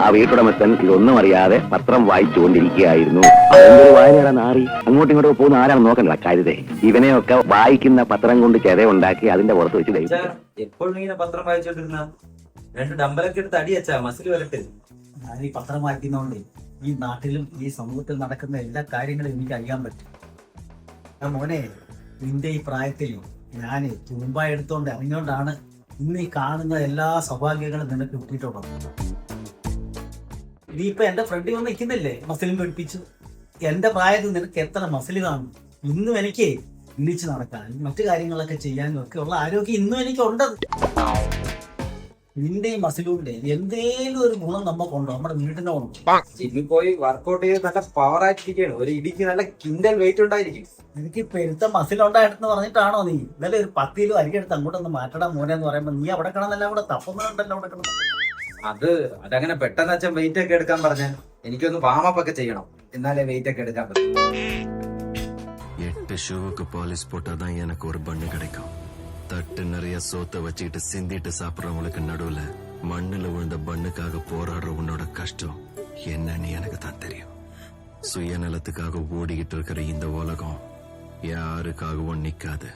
ആ വീട്ടുടമസ്ഥൻ ഇതൊന്നും അറിയാതെ പത്രം വായിച്ചുകൊണ്ടിരിക്കുകയായിരുന്നു. അതെന്തൊരു വായനയുടെ നാറി, അങ്ങോട്ടും ഇങ്ങോട്ടും പോകുന്ന ആരാണ് നോക്കണ്ട കാര്യത്തെ. ഇവനെയൊക്കെ വായിക്കുന്ന പത്രം കൊണ്ട് ചെതയുണ്ടാക്കി അതിന്റെ പുറത്ത് വെച്ച് ദഹിപ്പിച്ചു. എപ്പോഴും ഇങ്ങനെ പത്രം വായിച്ചോണ്ടിരുന്ന രണ്ട് ഡമ്പലൊക്കെ എടുത്ത് അടി വെച്ചാ മസിൽ വരട്ടെ. ഞാൻ ഈ പത്രം വായിക്കുന്നതുകൊണ്ട് ഈ നാട്ടിലും ഈ സമൂഹത്തിൽ നടക്കുന്ന എല്ലാ കാര്യങ്ങളും എനിക്ക് അറിയാൻ പറ്റും. മോനെ, നിന്റെ ഈ പ്രായത്തിൽ ഞാൻ തുമ്പ എടുത്തോണ്ട് അറിഞ്ഞോണ്ടാണ് ഇന്ന് ഈ കാണുന്ന എല്ലാ സൗഭാഗ്യങ്ങളും നിനക്ക് കിട്ടിയിട്ടുള്ളത്. നീ ഇപ്പൊ എന്റെ ഫ്രണ്ടിൽ വന്ന് നിൽക്കുന്നില്ലേ, മസിലും പഠിപ്പിച്ചു. എന്റെ പ്രായത്തിൽ നിനക്ക് എത്ര മസിൽ കാണും. ഇന്നും എനിക്ക് ഇടിച്ചു നടക്കാനും മറ്റു കാര്യങ്ങളൊക്കെ ചെയ്യാനും ഒക്കെ ഉള്ള ആരോഗ്യം ഇന്നും എനിക്കുണ്ട്. നിന്റെ ഈ മസിലൂടെ എന്തേലും ഒരു ഗുണം നമുക്കുണ്ടോ? നമ്മുടെ വീടിനോ ഉണ്ടോ? ജിമ്മിൽ പോയി വർക്കൗട്ട് ചെയ്ത് നല്ല പവർ ആയിട്ടിരിക്കുകയാണ്. ഒരു ഇടിക്ക് നല്ല കിൻഡൽ വെയിറ്റ് ഉണ്ടായിരിക്കും. എനിക്ക് പെരുത്ത മസിൽ ഉണ്ടായിട്ടെന്ന് പറഞ്ഞിട്ടാണോ നീ ഇന്നലെ ഒരു 10 കിലോ അരിക്കെടുത്ത് അങ്ങോട്ടൊന്ന് മാറ്റടാ മോനെ എന്ന് പറയുമ്പോ നീ അവിടെ കിടന്നെല്ലാം കൂടെ തപ്പുന്നുണ്ടല്ലോ അവിടെ കിടന്നു. അതങ്ങനെ പെട്ടെന്ന് അച്ഛൻ വെയിറ്റ് ഒക്കെ എടുക്കാൻ പറഞ്ഞ എനിക്കൊന്ന് വാമപ്പ് ഒക്കെ ചെയ്യണം, എന്നാലേ വെയിറ്റ് ഒക്കെ എടുക്കാൻ പറ്റും. 8 ஷூவுக்கு பாலிஷ் போட்டாதான் எனக்கு ஒரு பண்ணு கிடைக்கும். தட்டு நிறைய சோத்த வச்சுக்கிட்டு சிந்திட்டு சாப்பிடுறவங்களுக்கு நடுவுல மண்ணுல விழுந்த பண்ணுக்காக போராடுற உன்னோட கஷ்டம் என்னன்னு எனக்கு தான் தெரியும். சுயநலத்துக்காக ஓடிக்கிட்டு இருக்கிற இந்த உலகம் யாருக்காகவும் நிக்காது.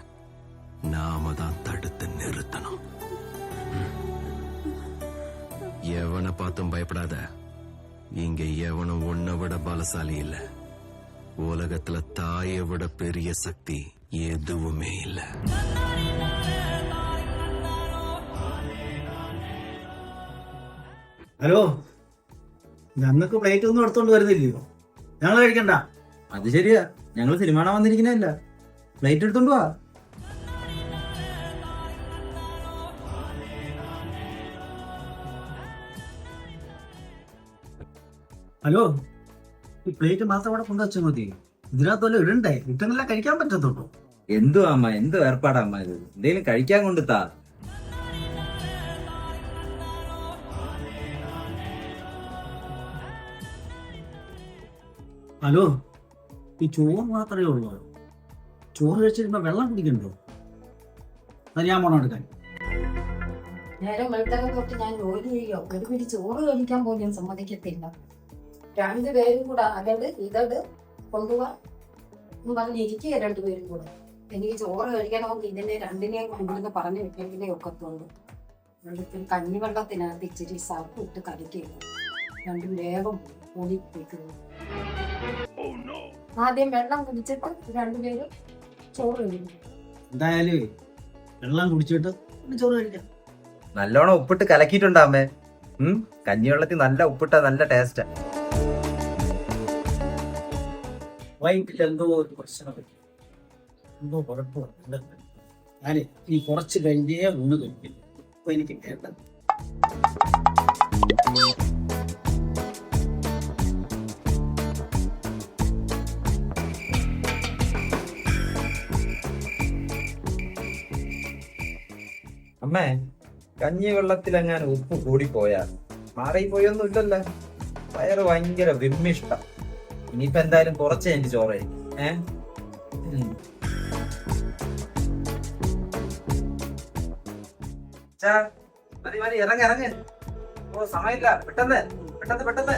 நாம தான் தடுத்து நிறுத்தணும். எவனை பார்த்தும் பயப்படாத. இங்க எவனும் உன்னை விட பலசாலி இல்ல. உலகத்துல தாயை விட பெரிய சக்தி எதுவுமே இல்ல. ഹലോ, ഞങ്ങൾക്ക് പ്ലേറ്റ് ഒന്നും എടുത്തോണ്ട് വരുന്നില്ലയോ? ഞങ്ങൾ കഴിക്കണ്ട. അത് ശരിയാ, ഞങ്ങൾ സിനിമ കാണാൻ വന്നിരിക്കുന്നതല്ല. ഫ്ലൈറ്റ് എടുത്തോണ്ട് വാ. ഹലോ, ഈ പ്ലേറ്റ് മാത്രം അവിടെ കൊണ്ടുവച്ചാൽ മതി. ഇതിനകത്ത് വല്ല ഇടണ്ടേ? ഇട്ടെങ്കിലേ കഴിക്കാൻ പറ്റത്തുള്ളൂ. എന്തു അമ്മ, എന്ത് ഏർപ്പാടാ അമ്മ ഇത്? എന്തെങ്കിലും കഴിക്കാൻ കൊണ്ടുത്താ. ഹലോ, ഈ ചോറ് മാത്രമേ ഉള്ളൂ. ചോറ് കഴിച്ചിരുമ്പോ വെള്ളം കുടിക്കണ്ടോ? അത് ഞാൻ പോണം എടുക്കാൻ. നേരം വെളുത്തകം തൊട്ട് ഞാൻ ജോലി ചെയ്യോ, ഒരു പിടി ചോറ് കഴിക്കാൻ പോലും സമ്മതിക്കത്തില്ല. 2 പേരും കൂടെ അതട് ഇതട് കൊണ്ടുപോവാ പറഞ്ഞിരിക്കുക. 2 പേരും കൂടെ എനിക്ക് ചോറ് കഴിക്കണമെങ്കിൽ ഇതിനെ രണ്ടിനെയും കൊണ്ടുവന്ന് പറഞ്ഞു വെക്കെങ്കിലേ ഒക്കത്തുള്ളൂ. വെള്ളത്തിൽ കഞ്ഞിവെള്ളത്തിനകത്ത് ഇച്ചിരി സപ്പ് ഇട്ട് കലക്കിയത് 2 വേഗം ഓടി വെക്കുന്നു. ആദ്യം വെള്ളം കുടിച്ചിട്ട് 2 പേരും ചോറ് കഴിക്കും. എന്തായാലും വെള്ളം കുടിച്ചിട്ട് ചോറ് കഴിക്കാം. നല്ലോണം ഉപ്പിട്ട് കലക്കിയിട്ടുണ്ടാമേ. കഞ്ഞിവെള്ളത്തിൽ നല്ല ഉപ്പിട്ട നല്ല ടേസ്റ്റാ. വൈകിട്ട് എന്തോ ഒരു പ്രശ്നം പറ്റി, എന്തോ കുഴപ്പമില്ല. ഞാൻ ഈ കുറച്ച് കഴിഞ്ഞേ ഊണ് കഴിക്കില്ല. അപ്പൊ എനിക്ക് വേണ്ട. അമ്മേ, കഞ്ഞിവെള്ളത്തിലെങ്ങാനും ഉപ്പ് കൂടിപ്പോയാ മാറിപ്പോയൊന്നും ഇല്ലല്ലോ. വയറ് ഭയങ്കര വിമ്മിഷ്ടം. ഇനിയിപ്പോ എന്തായാലും കുറച്ചേ എനിക്ക് ചോറായിരിക്കും. മതി മതി, ഇറങ്ങ ഇറങ്ങ. ഓ സമയമില്ല, പെട്ടെന്ന് പെട്ടെന്ന് പെട്ടെന്ന്.